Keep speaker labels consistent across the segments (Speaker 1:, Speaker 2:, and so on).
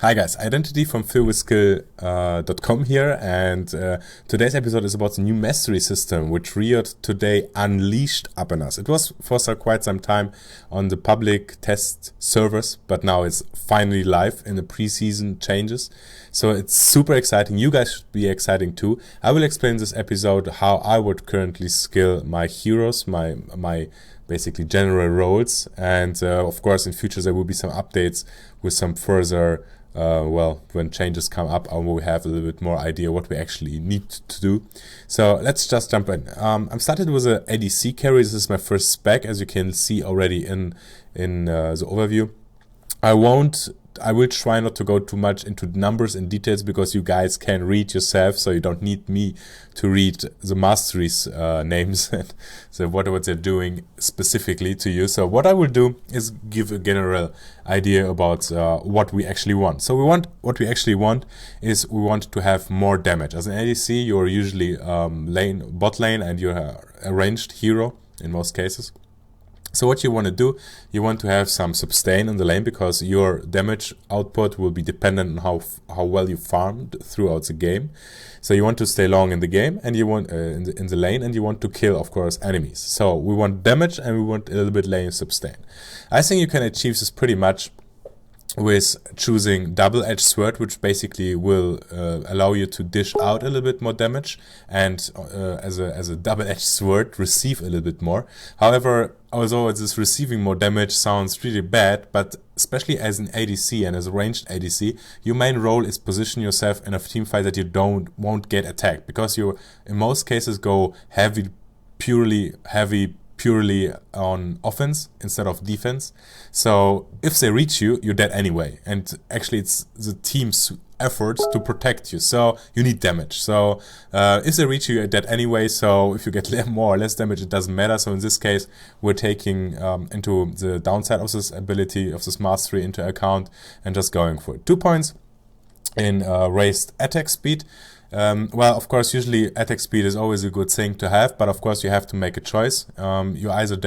Speaker 1: Hi guys, Identity from philwithskill.com here, and today's episode is about the new mastery system which Riot today unleashed upon us. It was for quite some time on the public test servers, but now it's finally live in the preseason changes. So it's super exciting. You guys should be exciting too. I will explain this episode how I would currently skill my heroes, my basically general roles, and of course in future there will be some updates with some further when changes come up, we have a little bit more idea what we actually need to do. So let's just jump in. I'm started with a ADC carry. This is my first spec, as you can see already in the overview. I will try not to go too much into numbers and details because you guys can read yourself, so you don't need me to read the masteries names and so what they're doing specifically to you. So what I will do is give a general idea about what we actually want. So what we actually want is we want to have more damage. As an ADC, you're usually bot lane, and you're a ranged hero in most cases. So what you want to do, you want to have some sustain in the lane because your damage output will be dependent on how well you farmed throughout the game. So you want to stay long in the game, and you want in the lane, and you want to kill, of course, enemies. So we want damage, and we want a little bit lane sustain. I think you can achieve this pretty much with choosing double-edged sword, which basically will allow you to dish out a little bit more damage, and as a double-edged sword receive a little bit more. However, although this receiving more damage sounds really bad, but especially as an ADC and as a ranged ADC, your main role is position yourself in a team fight that you won't get attacked, because you in most cases go purely on offense instead of defense. So if they reach you, you're dead anyway, and actually it's the team's effort to protect you, so you need damage. So if they reach you, you're dead anyway, so if you get more or less damage, it doesn't matter. So in this case, we're taking into the downside of this ability, of this mastery, into account, and just going for it. 2 points in raised attack speed. Well, of course, usually attack speed is always a good thing to have, but of course you have to make a choice. You're either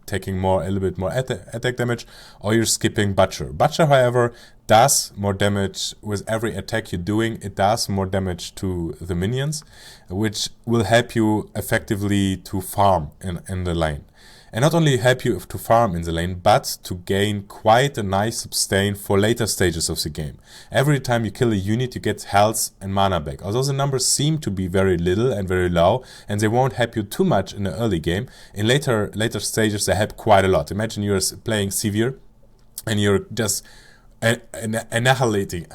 Speaker 1: taking a little bit more attack damage, or you're skipping Butcher. Butcher, however, does more damage with every attack you're doing. It does more damage to the minions, which will help you effectively to farm in the lane. And not only help you to farm in the lane, but to gain quite a nice sustain for later stages of the game. Every time you kill a unit, you get health and mana back. Although the numbers seem to be very little and very low, and they won't help you too much in the early game, in later stages they help quite a lot. Imagine you're playing Sivir, and you're just annihilating.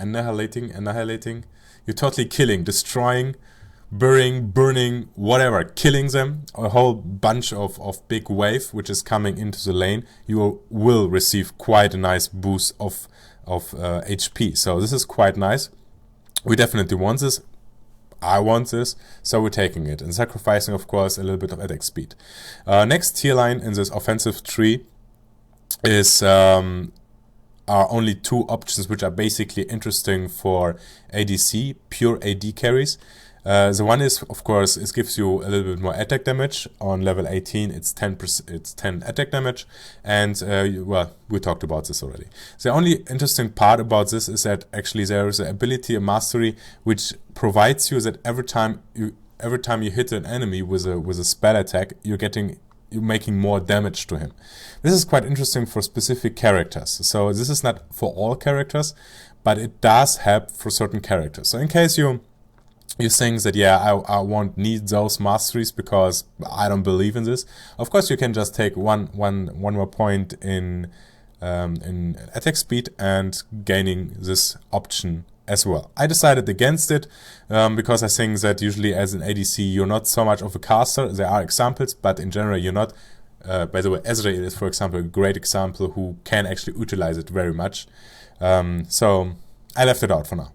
Speaker 1: You're totally killing, destroying, burning, whatever, killing them, a whole bunch of big wave which is coming into the lane. You will receive quite a nice boost of HP. So this is quite nice. We definitely want this. I want this, so we're taking it and sacrificing, of course, a little bit of attack speed. Next tier line in this offensive tree is are only two options which are basically interesting for ADC, pure AD carries. The one is, of course, it gives you a little bit more attack damage. On level 18, it's 10%, it's 10 attack damage, and well, we talked about this already. The only interesting part about this is that actually there is an ability, a mastery, which provides you that every time you hit an enemy with a spell attack, you're making more damage to him. This is quite interesting for specific characters. So this is not for all characters, but it does help for certain characters. So in case you think that, yeah, I won't need those masteries because I don't believe in this, of course you can just take one more point in attack speed and gaining this option as well. I decided against it because I think that usually as an ADC you're not so much of a caster. There are examples, but in general you're not. By the way, Ezreal is, for example, a great example who can actually utilize it very much. So I left it out for now.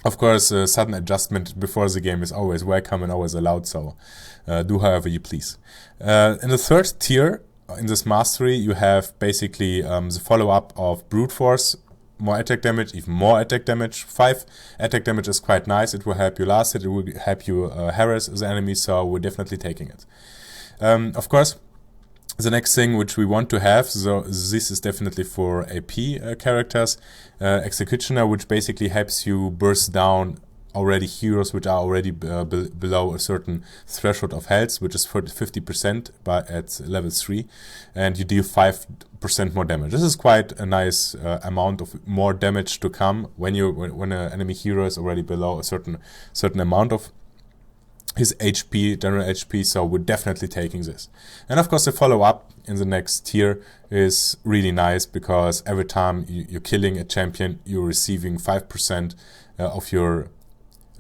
Speaker 1: Of course, sudden adjustment before the game is always welcome and always allowed, so do however you please. In the third tier, in this mastery, you have basically the follow-up of Brute Force, more attack damage, even more attack damage. 5 attack damage is quite nice, it will help you last hit, it will help you harass the enemy, so we're definitely taking it. Of course, The next thing which we want to have, so this is definitely for AP characters, Executioner, which basically helps you burst down already heroes which are already below a certain threshold of health, which is 50% at level 3, and you deal 5% more damage. This is quite a nice amount of more damage to come when an enemy hero is already below a certain amount of his HP, general HP, so we're definitely taking this. And of course the follow-up in the next tier is really nice, because every time you're killing a champion, you're receiving 5% of your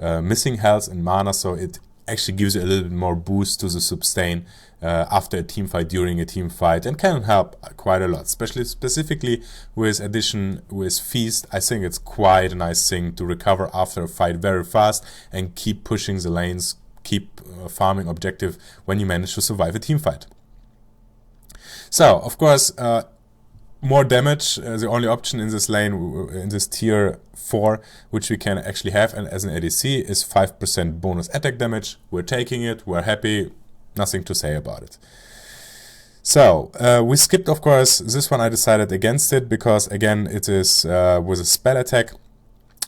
Speaker 1: missing health and mana, so it actually gives you a little bit more boost to the sustain after a team fight, during a team fight, and can help quite a lot, specifically with addition with Feast. I think it's quite a nice thing to recover after a fight very fast and keep pushing the lanes, keep farming objective when you manage to survive a team fight. So of course more damage, the only option in this lane, in this tier 4, which we can actually have, and as an ADC, is 5% bonus attack damage. We're taking it, we're happy, nothing to say about it. So we skipped, of course, this one. I decided against it because again it is with a spell attack.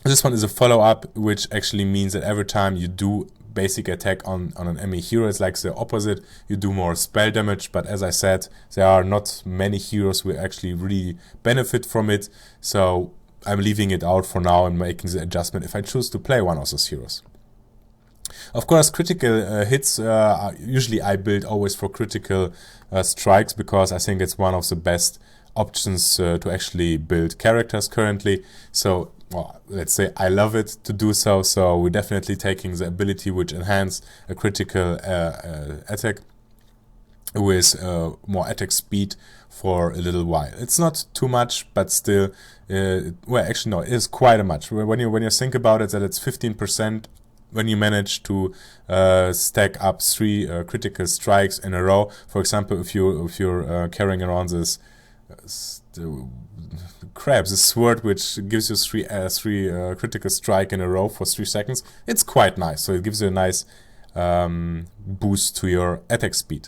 Speaker 1: This one is a follow-up, which actually means that every time you do basic attack on an enemy hero, it's like the opposite. You do more spell damage, but as I said, there are not many heroes who actually really benefit from it, so I'm leaving it out for now and making the adjustment if I choose to play one of those heroes. Of course, critical hits, usually I build always for critical strikes, because I think it's one of the best options to actually build characters currently. So well, let's say I love it to do so, so we're definitely taking the ability which enhance a critical attack with more attack speed for a little while. It's not too much, but still, well, actually no, it is quite a much. When you think about it, that it's 15% when you manage to stack up 3 critical strikes in a row. For example, if you're carrying around this crabs, a sword which gives you 3 critical strike in a row for 3 seconds, it's quite nice. So it gives you a nice boost to your attack speed.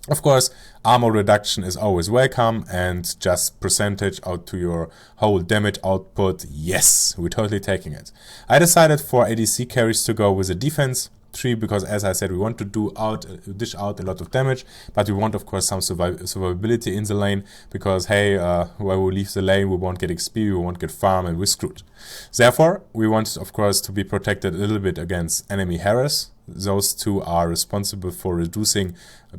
Speaker 1: Of course, armor reduction is always welcome, and just percentage out to your whole damage output. Yes, we're totally taking it. I decided for ADC carries to go with a defense 3, because as I said, we want to dish out a lot of damage, but we want of course some survivability in the lane, because hey, when we leave the lane we won't get XP, we won't get farm, and we're screwed. Therefore, we want of course to be protected a little bit against enemy harass. Those 2 are responsible for reducing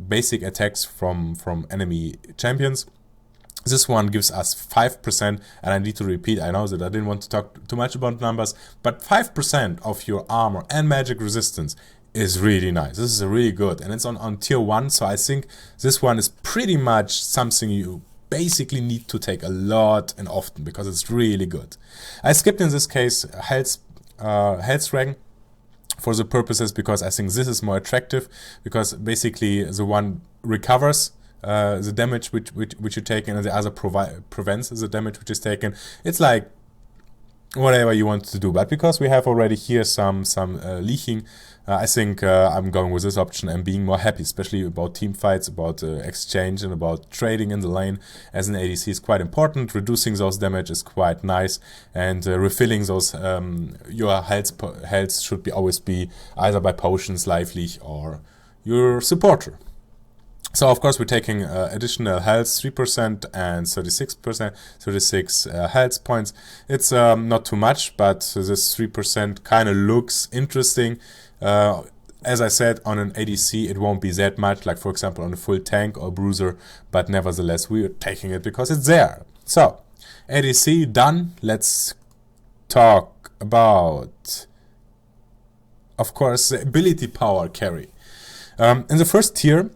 Speaker 1: basic attacks from enemy champions. This one gives us 5%, and I need to repeat, I know that I didn't want to talk too much about numbers, but 5% of your armor and magic resistance is really nice. This is really good, and it's on tier 1, so I think this one is pretty much something you basically need to take a lot and often, because it's really good. I skipped in this case Health rank for the purposes, because I think this is more attractive, because basically the one recovers the damage which you take, and the other prevents the damage which is taken. It's like whatever you want to do, but because we have already here some leaking, I think I'm going with this option and being more happy, especially about team fights, about exchange, and about trading in the lane. As an ADC is quite important. Reducing those damage is quite nice, and refilling those your health should always be either by potions, life leak, or your supporter. So of course we're taking additional health 3% and 36 health points. It's not too much, but this 3% kind of looks interesting. As I said, on an ADC it won't be that much, like for example on a full tank or bruiser, but nevertheless we're taking it because it's there. So ADC done. Let's talk about, of course, the ability power carry. In the first tier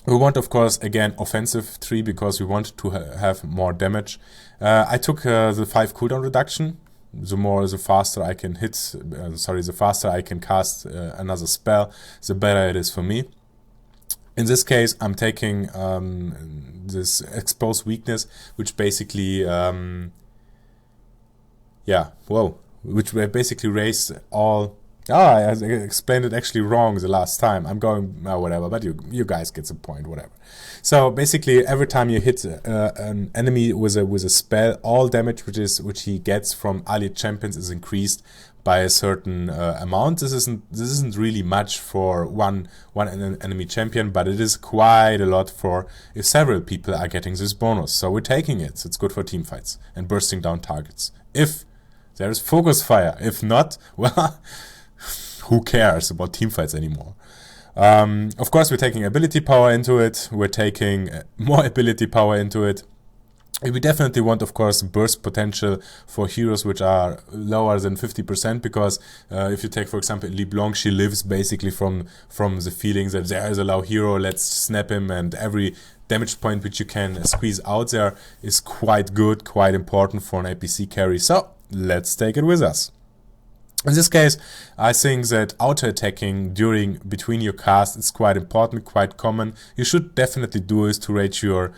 Speaker 1: we want, of course, again offensive 3, because we want to have more damage. I took the 5 cooldown reduction. The faster I can the faster I can cast another spell, the better it is for me. In this case, I'm taking this exposed weakness, which basically, which basically raise all Ah, I explained it actually wrong the last time. I'm going, whatever, but you guys get the point, whatever. So basically, every time you hit an enemy with a spell, all damage which he gets from allied champions is increased by a certain amount. This isn't really much for one enemy champion, but it is quite a lot for if several people are getting this bonus. So we're taking it. It's good for team fights and bursting down targets. If there is focus fire, if not, well, who cares about team fights anymore? Of course, we're taking ability power into it. We're taking more ability power into it. We definitely want, of course, burst potential for heroes which are lower than 50%, because if you take, for example, LeBlanc, she lives basically from the feelings that there is a low hero, let's snap him, and every damage point which you can squeeze out there is quite good, quite important for an APC carry. So let's take it with us. In this case, I think that auto-attacking between your cast is quite important, quite common. You should definitely do is to rage your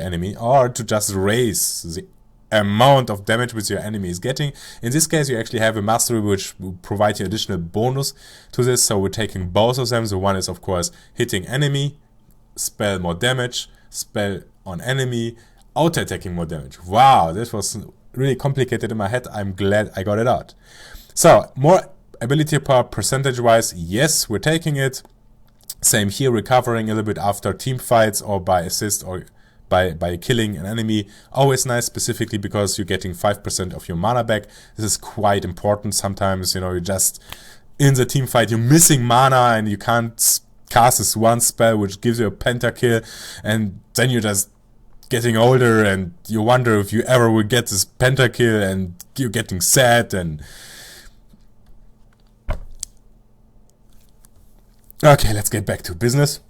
Speaker 1: enemy, or to just raise the amount of damage which your enemy is getting. In this case, you actually have a mastery which will provide you additional bonus to this, so we're taking both of them. The one is, of course, hitting enemy, spell more damage, spell on enemy, auto-attacking more damage. Wow, this was really complicated in my head. I'm glad I got it out. So, more ability power percentage-wise, yes, we're taking it. Same here, recovering a little bit after team fights or by assist or by killing an enemy. Always nice, specifically because you're getting 5% of your mana back. This is quite important. Sometimes, you're just in the team fight, you're missing mana and you can't cast this one spell which gives you a pentakill, and then you're just getting older and you wonder if you ever will get this pentakill, and you're getting sad. And okay, let's get back to business.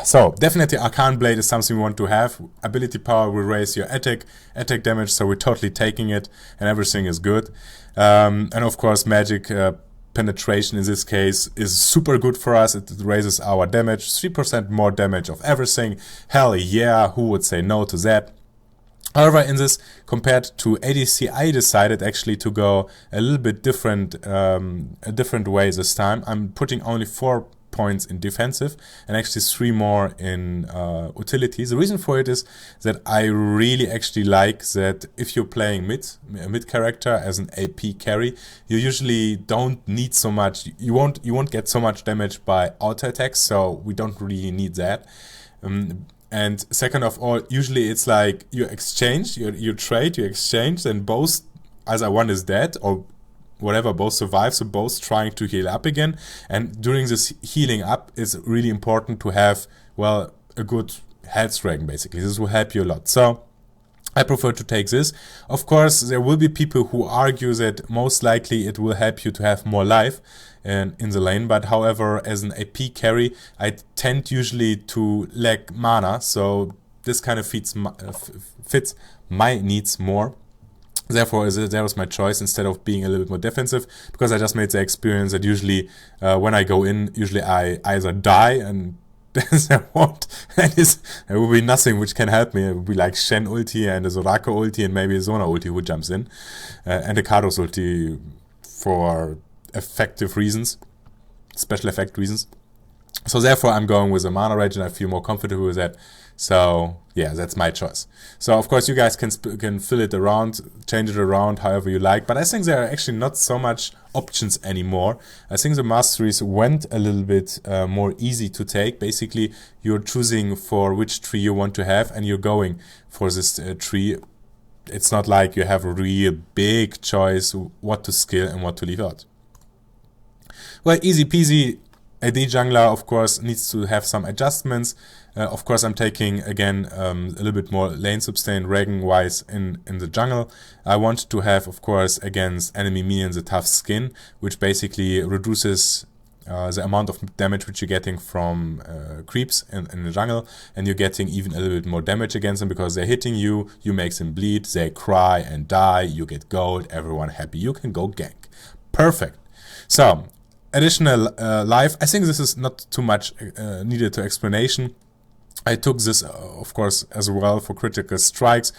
Speaker 1: So definitely Arcane Blade is something we want to have. Ability power will raise your attack damage, so we're totally taking it and everything is good. And of course magic penetration in this case is super good for us. It raises our damage, 3% more damage of everything. Hell yeah, who would say no to that? However, in this, compared to ADC, I decided actually to go a little bit different, a different way this time. I'm putting only 4 points in defensive and actually 3 more in utility. The reason for it is that I really actually like that if you're playing a mid character as an AP carry, you usually don't need so much. You won't get so much damage by auto attacks, so we don't really need that. And second of all, usually it's like you exchange, you trade, you exchange, and both either one is dead or whatever, both survive, so both trying to heal up again. And during this healing up, it's really important to have, well, a good health rank, basically. This will help you a lot. So I prefer to take this. Of course, there will be people who argue that most likely it will help you to have more life in the lane, but however, as an AP carry, I tend usually to lack mana, so this kind of fits my needs more. Therefore, that was my choice instead of being a little bit more defensive, because I just made the experience that usually when I go in, usually I either die and there will be nothing which can help me. It will be like Shen ulti and a Soraka ulti and maybe a Zona ulti who jumps in, and a Kados ulti for effective reasons, special effect reasons. So therefore I'm going with a mana rage and I feel more comfortable with that. So yeah, that's my choice. So of course you guys can fill it around, change it around however you like, but I think there are actually not so much options anymore. I think the masteries went a little bit more easy to take. Basically you're choosing for which tree you want to have and you're going for this tree. It's not like you have a real big choice what to skill and what to leave out. Well, easy peasy. AD jungler, of course, needs to have some adjustments. Of course, I'm taking, again, a little bit more lane sustain, Regen-wise in the jungle. I want to have, of course, against enemy minions, a tough skin, which basically reduces the amount of damage which you're getting from creeps in the jungle, and you're getting even a little bit more damage against them because they're hitting you, you make them bleed, they cry and die, you get gold, everyone happy, you can go gank. Perfect. So, additional life. I think this is not too much needed to explanation. I took this, of course, as well for critical strikes.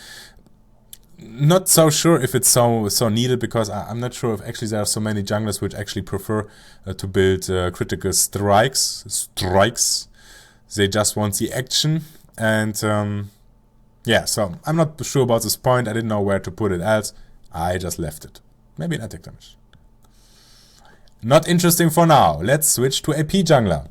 Speaker 1: not so sure if it's so needed, because I'm not sure if actually there are so many junglers which actually prefer to build critical strikes. They just want the action, and yeah, so I'm not sure about this point. I didn't know where to put it else. I just left it. Maybe an attack damage. Not interesting for now. Let's switch to AP jungler.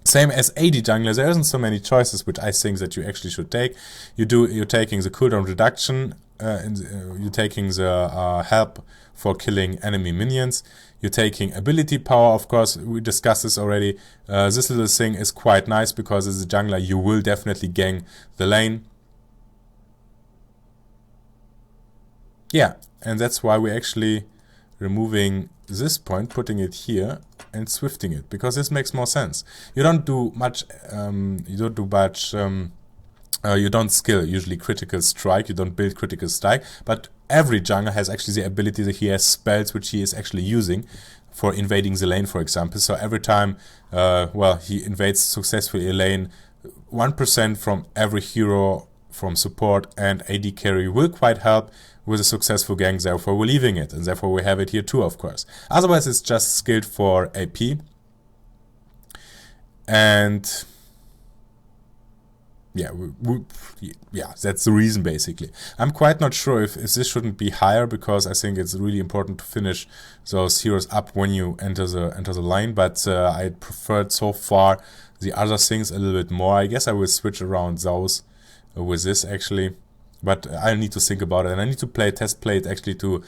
Speaker 1: Same as AD jungler, there isn't so many choices which I think that you actually should take. You're taking the cooldown reduction, you're taking the help for killing enemy minions. You're taking ability power, of course, we discussed this already. This little thing is quite nice because as a jungler you will definitely gang the lane. Yeah, and that's why we're actually removing this point, putting it here, and swifting it, because this makes more sense. You don't do much, you don't skill usually critical strike, you don't build critical strike, but every jungler has actually the ability that he has spells which he is actually using for invading the lane, for example. So every time, he invades successfully a lane, 1% from every hero from support and AD carry will quite help with a successful gang, therefore we're leaving it, and therefore we have it here too, of course. Otherwise it's just skilled for AP. And yeah, that's the reason basically. I'm quite not sure if this shouldn't be higher, because I think it's really important to finish those heroes up when you enter the line, but I preferred so far the other things a little bit more. I guess I will switch around those with this actually. But I need to think about it, and I need to test play it actually to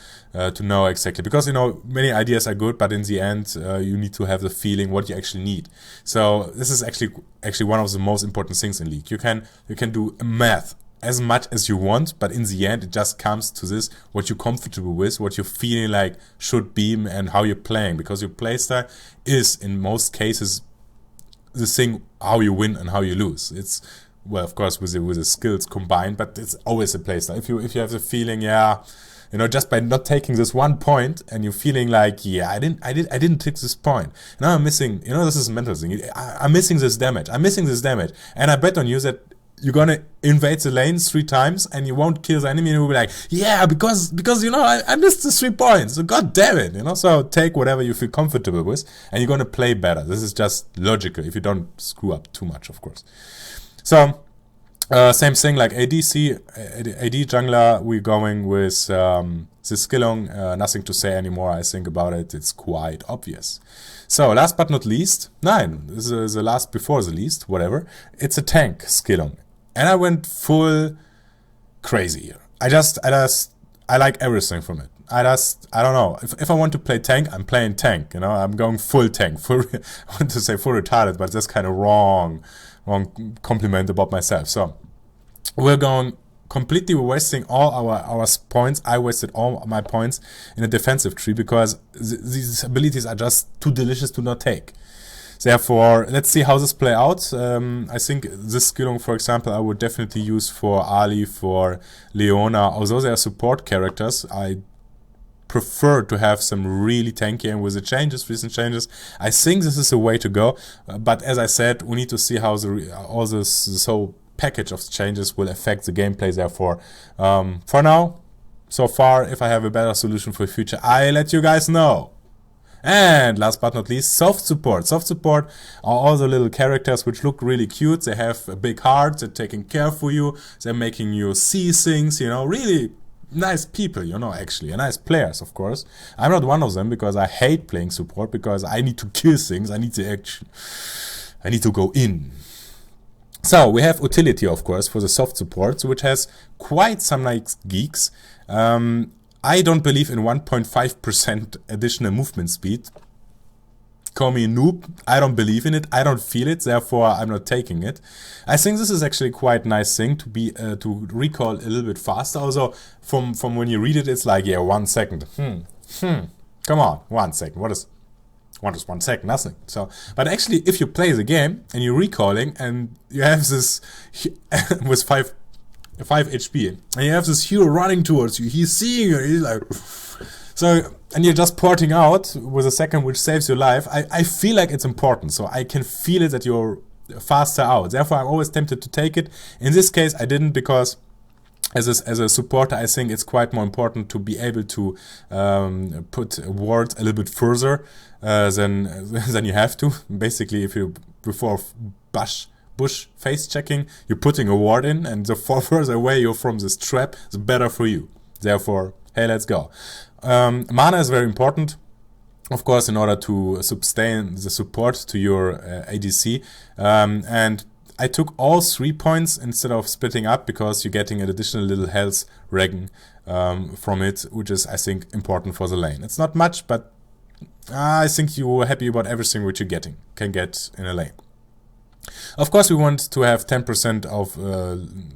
Speaker 1: know exactly, because you know many ideas are good, but in the end you need to have the feeling what you actually need. So this is actually one of the most important things in League. You can do math as much as you want, but in the end it just comes to this: what you're comfortable with, what you're feeling like should be, and how you're playing, because your playstyle is in most cases the thing how you win and how you lose. It's, well, of course, with the skills combined, but it's always a playstyle. If you have the feeling, yeah, you know, just by not taking this one point, and you're feeling like, yeah, I didn't take this point. Now I'm missing. You know, this is a mental thing. I'm missing this damage. And I bet on you that you're gonna invade the lanes 3 times, and you won't kill the enemy. And you'll be like, yeah, because you know I missed the 3 points. So god damn it, you know. So take whatever you feel comfortable with, and you're gonna play better. This is just logical if you don't screw up too much, of course. So, same thing like AD jungler, we're going with the Skillong, nothing to say anymore, I think about it, it's quite obvious. So, last but not least, this is the last before the least, whatever, it's a tank Skillong. And I went full crazy here. I like everything from it. I don't know, if I want to play tank, I'm playing tank, you know, I'm going full tank, I want to say full retarded, but that's kind of wrong compliment about myself. So we're going completely wasting all our points. I wasted all my points in a defensive tree because these abilities are just too delicious to not take. Therefore, let's see how this play out. I think this Skillong, for example, I would definitely use for Ali, for Leona. Although they are support characters, I prefer to have some really tanky, and with the recent changes, I think this is a way to go. But as I said, we need to see how all this whole package of changes will affect the gameplay. Therefore, for now, so far, if I have a better solution for the future, I'll let you guys know. And last but not least, soft support. Soft support are all the little characters which look really cute. They have a big heart, they're taking care for you, they're making you see things, you know, really nice people, you know, actually, and nice players, of course. I'm not one of them because I hate playing support, because I need to kill things, I need the action, I need to go in. So we have utility, of course, for the soft support, which has quite some nice geeks. I don't believe in 1.5% additional movement speed. Call me a noob, I don't believe in it, I don't feel it, therefore I'm not taking it. I think this is actually quite a nice thing to be to recall a little bit faster. Also, from when you read it, it's like, yeah, 1 second. Come on, 1 second. What is 1 second? Nothing. So, but actually, if you play the game and you're recalling and you have this with 5 HP, and you have this hero running towards you, he's seeing you, he's like, so, and you're just porting out with a second which saves your life. I feel like it's important, so I can feel it that you're faster out. Therefore, I'm always tempted to take it. In this case, I didn't, because as a supporter, I think it's quite more important to be able to put wards a little bit further than you have to. Basically, if you before bush face checking, you're putting a ward in, and the further away you're from this trap, the better for you. Therefore, hey, let's go. Mana is very important, of course, in order to sustain the support to your ADC. And I took all 3 points instead of splitting up, because you're getting an additional little health regen from it, which is, I think, important for the lane. It's not much, but I think you're happy about everything which you can get in a lane. Of course, we want to have 10% of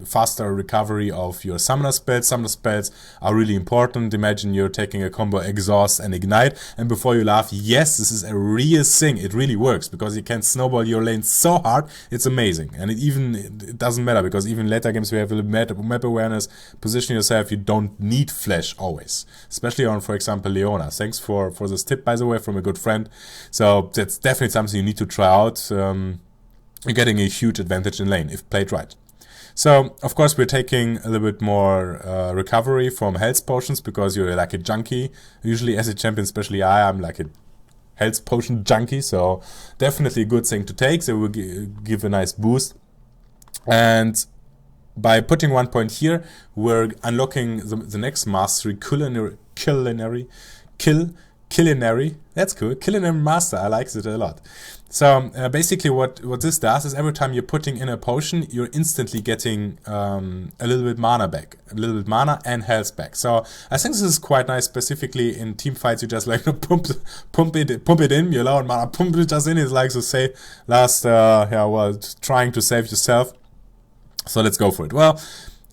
Speaker 1: faster recovery of your summoner spells. Summoner spells are really important. Imagine you're taking a combo Exhaust and Ignite, and before you laugh, yes, this is a real thing. It really works, because you can snowball your lane so hard, it's amazing. And it doesn't matter, because even later games we have a little map awareness, position yourself, you don't need flash always. Especially on, for example, Leona. Thanks for this tip, by the way, from a good friend. So that's definitely something you need to try out. You're getting a huge advantage in lane if played right. So, of course, we're taking a little bit more recovery from health potions, because you're like a junkie. Usually as a champion, especially I'm like a health potion junkie, so definitely a good thing to take. They will give a nice boost. And by putting 1 point here, we're unlocking the next mastery, culinary. That's cool. Culinary master. I like it a lot. So basically what this does is every time you're putting in a potion, you're instantly getting a little bit mana back. A little bit mana and health back. So I think this is quite nice, specifically in team fights. You just like pump it in, you allow mana, pump it just in. It's like to say trying to save yourself. So let's go for it. Well,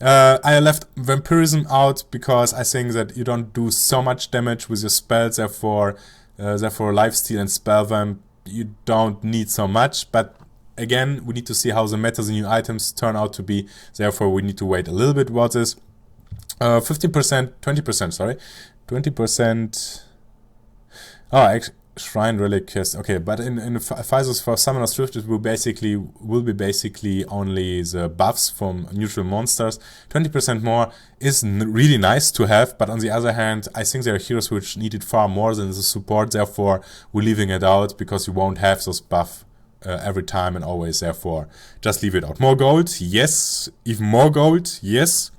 Speaker 1: I left Vampirism out because I think that you don't do so much damage with your spells, therefore Lifesteal and Spell Vamp you don't need so much, but again, we need to see how the metas and new items turn out to be, therefore we need to wait a little bit about this. 20%, oh, actually, Shrine Relic, yes, okay, but in Physos for Summoner's Rift, it will be basically only the buffs from neutral monsters. 20% more is really nice to have, but on the other hand, I think there are heroes which need it far more than the support, therefore we're leaving it out, because you won't have those buff every time and always, therefore just leave it out. More gold, yes. Even more gold, yes.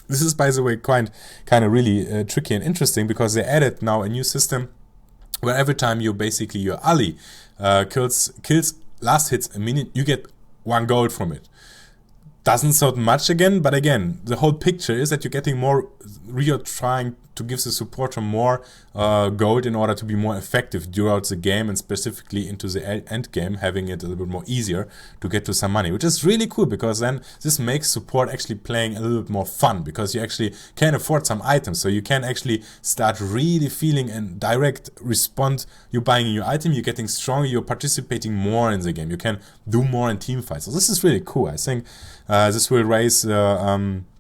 Speaker 1: This is, by the way, kind of really tricky and interesting, because they added now a new system where every time your ally kills last hits a minion, you get 1 gold from it. Doesn't sound much again, but again, the whole picture is that you're getting more, you're trying to give the supporter more gold in order to be more effective throughout the game, and specifically into the end game, having it a little bit more easier to get to some money, which is really cool, because then this makes support actually playing a little bit more fun, because you actually can afford some items, so you can actually start really feeling and direct respond. You're buying a new item, you're getting stronger, you're participating more in the game, you can do more in team fights. So this is really cool. I think this will raise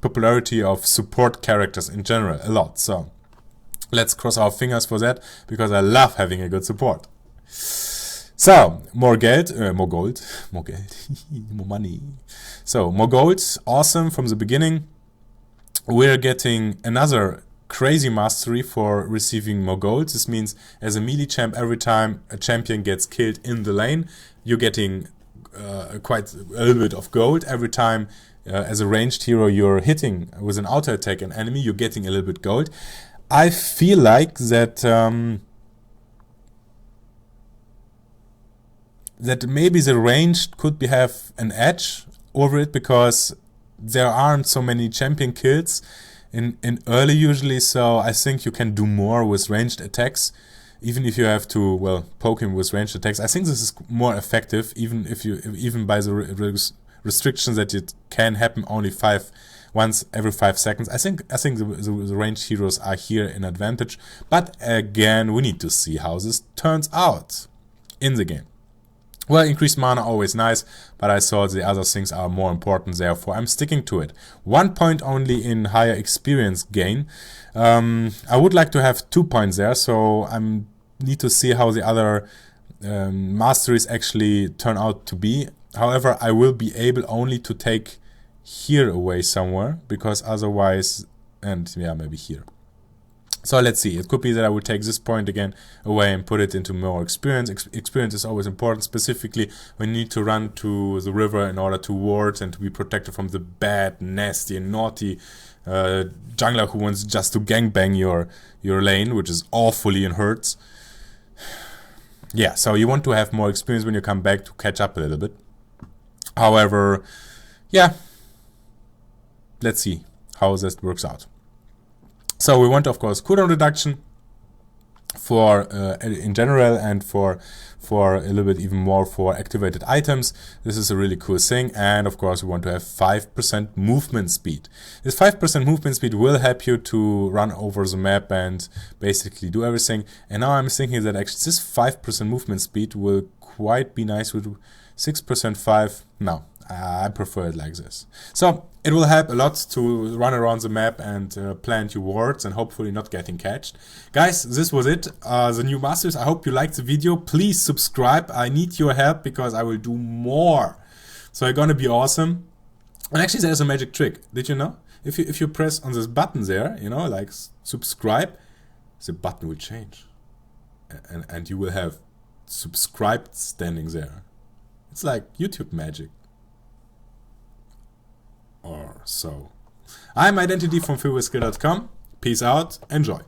Speaker 1: popularity of support characters in general a lot. So let's cross our fingers for that, because I love having a good support. So more gold, more money. So more gold, awesome from the beginning. We're getting another crazy mastery for receiving more gold. This means as a melee champ, every time a champion gets killed in the lane, you're getting quite a little bit of gold. Every time as a ranged hero you're hitting with an auto attack an enemy, you're getting a little bit gold. I feel like that that maybe the ranged could have an edge over it, because there aren't so many champion kills in early usually, so I think you can do more with ranged attacks. Even if you have to, well, poke him with ranged attacks, I think this is more effective, even by the restrictions that it can happen only once every 5 seconds. I think the ranged heroes are here in advantage, but again, we need to see how this turns out in the game. Well, increased mana, always nice, but I thought the other things are more important, therefore I'm sticking to it. 1 point only in higher experience gain. I would like to have 2 points there, so I need to see how the other masteries actually turn out to be. However, I will be able only to take here away somewhere, because otherwise, and yeah, maybe here. So let's see, it could be that I would take this point again away and put it into more experience. Experience is always important, specifically when you need to run to the river in order to ward and to be protected from the bad, nasty, and naughty jungler who wants just to gangbang your lane, which is awfully and hurts. Yeah, so you want to have more experience when you come back to catch up a little bit. However, yeah, let's see how this works out. So we want, of course, cooldown reduction for in general, and for a little bit even more for activated items. This is a really cool thing. And of course, we want to have 5% movement speed. This 5% movement speed will help you to run over the map and basically do everything. And now I'm thinking that actually this 5% movement speed will quite be nice with 6% 5. No, I prefer it like this. So it will help a lot to run around the map and plant your wards and hopefully not getting catched. Guys, this was it. The new masters. I hope you liked the video. Please subscribe. I need your help because I will do more. So it's gonna be awesome. And actually there's a magic trick. Did you know? If you press on this button there, you know, like subscribe, the button will change. And you will have subscribed standing there. It's like YouTube magic. Or so. I'm Identity from freewareskill.com. Peace out. Enjoy.